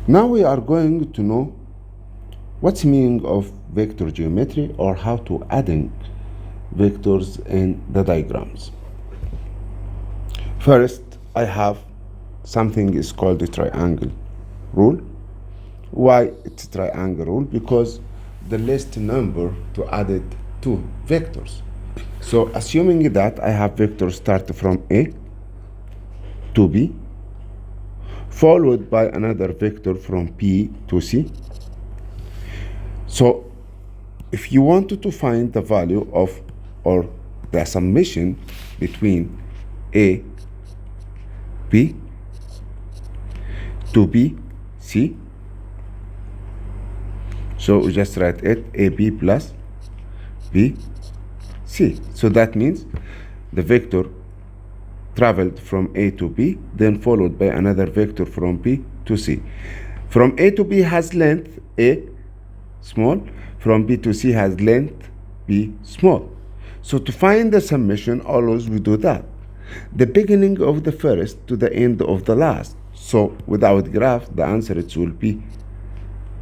Now we are going to know what's the meaning of vector geometry, or how to adding vectors in the diagrams. First, I have something is called the triangle rule. Why it's triangle rule? Because the least number to add it to vectors. So assuming that I have vectors start from A to B, followed by another vector from B to C. So if you wanted to find the value of, or the summation between A, B to B, C, so we just write it AB plus B, C. So that means the vector traveled from A to B, then followed by another vector from B to C. From A to B has length A small, from B to C has length B small. So to find the summation, always we do that. The beginning of the first to the end of the last. So without graph, the answer it will be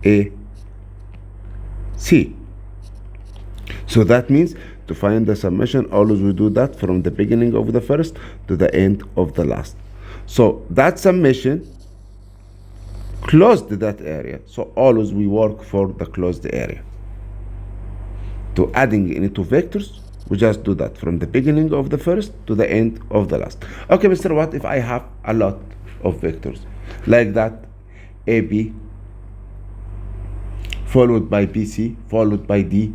A, C. So that means to find the summation, always we do that from the beginning of the first to the end of the last. So that summation closed that area. So always we work for the closed area. To adding into vectors, we just do that from the beginning of the first to the end of the last. Okay, Mr. What if I have a lot of vectors like that? AB followed by BC, followed by D,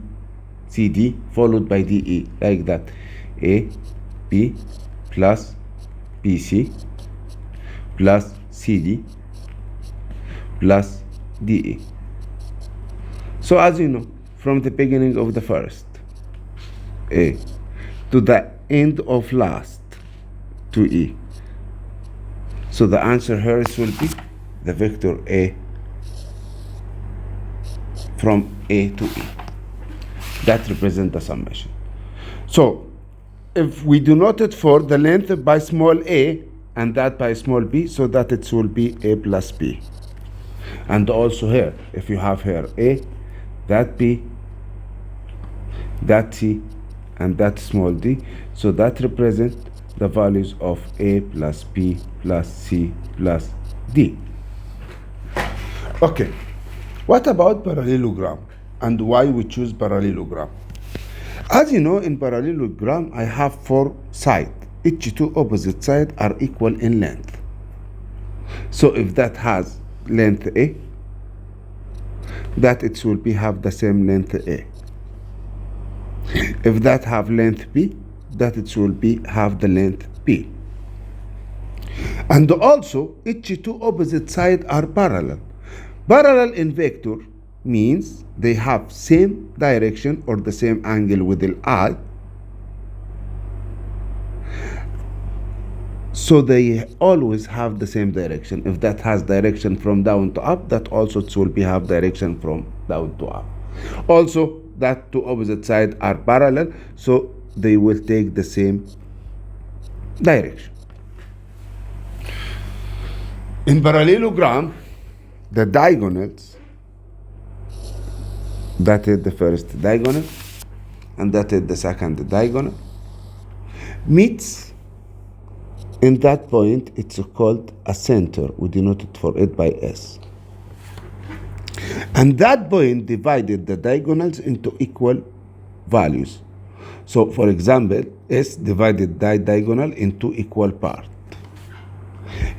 CD, followed by DE, like that. A, B plus BC plus CD plus DE. So as you know, from the beginning of the first A to the end of last to E. So the answer here will be the vector A from A to E. That represents the summation. So if we denote it for the length by small a and that by small b, so that it will be A plus B. And also here, if you have here A, that B, that C, and that small d, so that represents the values of A plus B plus C plus D. Okay, what about parallelogram and why we choose parallelogram? As you know, in parallelogram, I have four sides. Each two opposite sides are equal in length. So if that has length A, that it will be have the same length A. If that have length B, that it will be have the length B. And also, each two opposite sides are parallel. Parallel in vector means they have same direction or the same angle with the eye. So they always have the same direction. If that has direction from down to up, that also it will be have direction from down to up. Also, that two opposite sides are parallel, so they will take the same direction. In parallelogram, the diagonals, that is the first diagonal and that is the second diagonal, meets in that point. It's called a center. We denote it for it by S. And that point divided the diagonals into equal values. So for example, S divided the diagonal into equal part.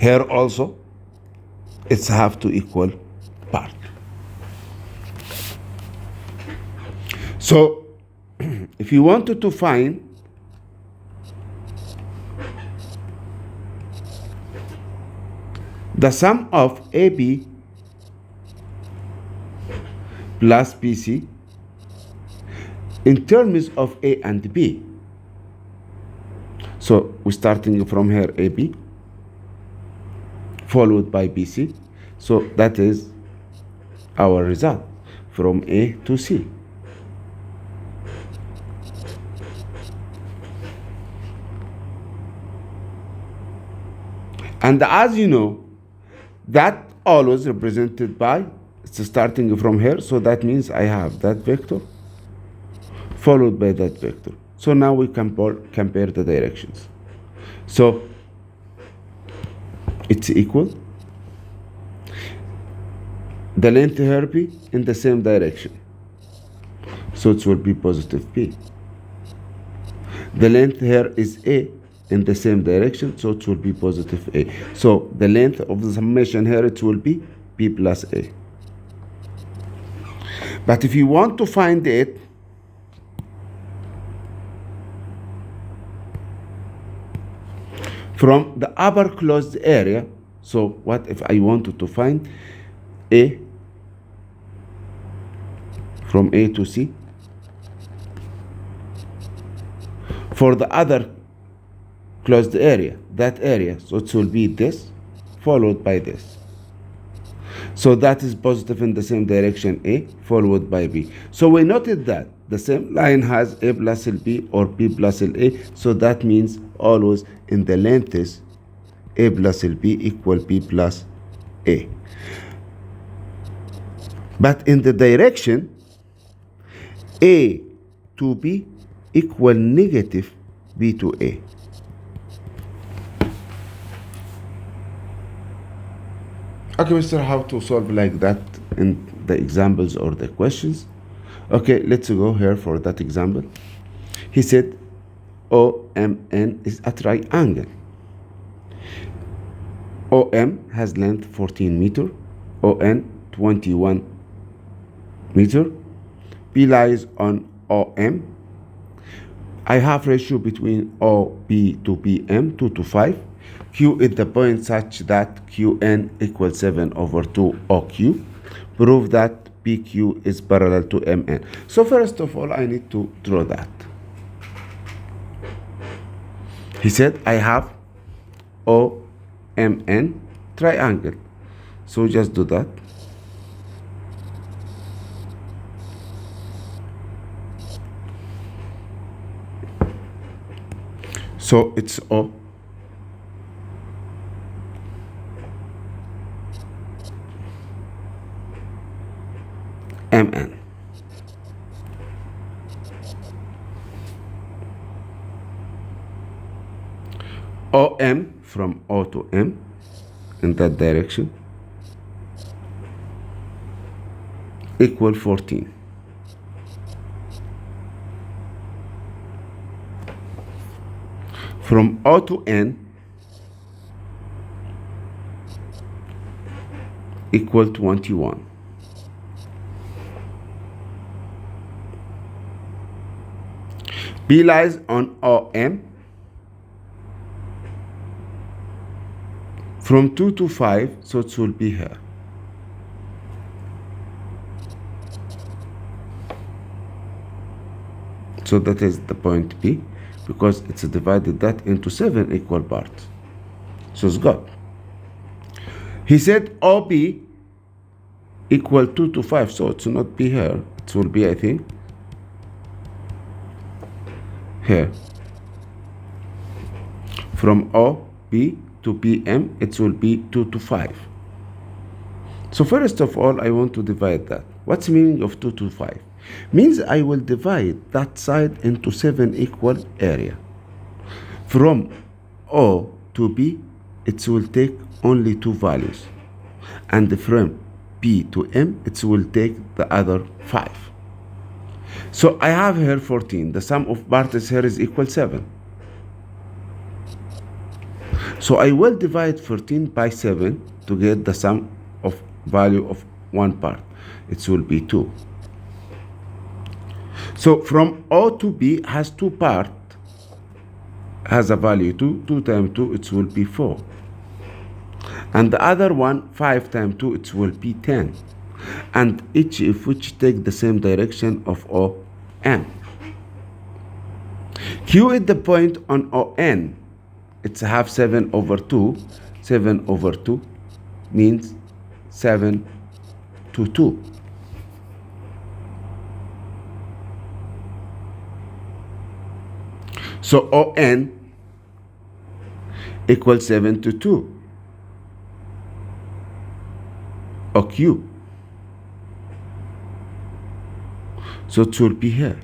Here also, it's have to equal part. So if you wanted to find the sum of AB plus BC in terms of A and B, so we're starting from here AB followed by BC, so that is our result from A to C. And as you know, that always represented by, it's starting from here, so that means I have that vector followed by that vector. So now we compare the directions. So it's equal. The length here b in the same direction, so it will be positive b. The length here is a in the same direction, so it will be positive a. So the length of the summation here, it will be b plus a. But if you want to find it from the upper closed area, so what if I wanted to find a from A to C for the other closed area, that area, so it will be this followed by this. So that is positive in the same direction, A followed by B. So we noted that the same line has A plus LB or B plus LA, so that means always in the lengths A plus LB equal B plus A. But in the direction A to B equal negative B to A. Okay, Mr. How to solve like that in the examples or the questions? Okay, let's go here for that example. He said OMN is a triangle. OM has length 14 meter, ON 21 meter. P lies on OM. I have ratio between OP to PM 2 to 5. Q is the point such that QN equals 7 over 2 OQ. Prove that PQ is parallel to MN. So first of all, I need to draw that. He said I have OMN triangle. So just do that. So it's O. MN. OM from O to M in that direction equal 14. From O to N equal 21. B lies on OM from 2 to 5, so it will be here. So that is the point B, because it's divided that into 7 equal parts. So it's good. He said OB equal 2 to 5, so it's not be here. It will be, I think, here. From OB to PM, it will be 2 to 5. So first of all, I want to divide that. What's the meaning of 2 to 5? Means I will divide that side into 7 equal area. From O to B, it will take only 2 values. And from P to M, it will take the other 5. So I have here 14. The sum of parts here is equal 7. So I will divide 14 by 7 to get the sum of value of one part. It will be 2. So from O to B has 2 parts, has a value 2. 2 times 2, it will be 4. And the other one, 5 times 2, it will be 10. And each of which take the same direction of OM. Q is the point on ON. It's half 7 over 2. 7 over 2 means 7 to 2. So ON equals 7 to 2. or Q. So it should be here.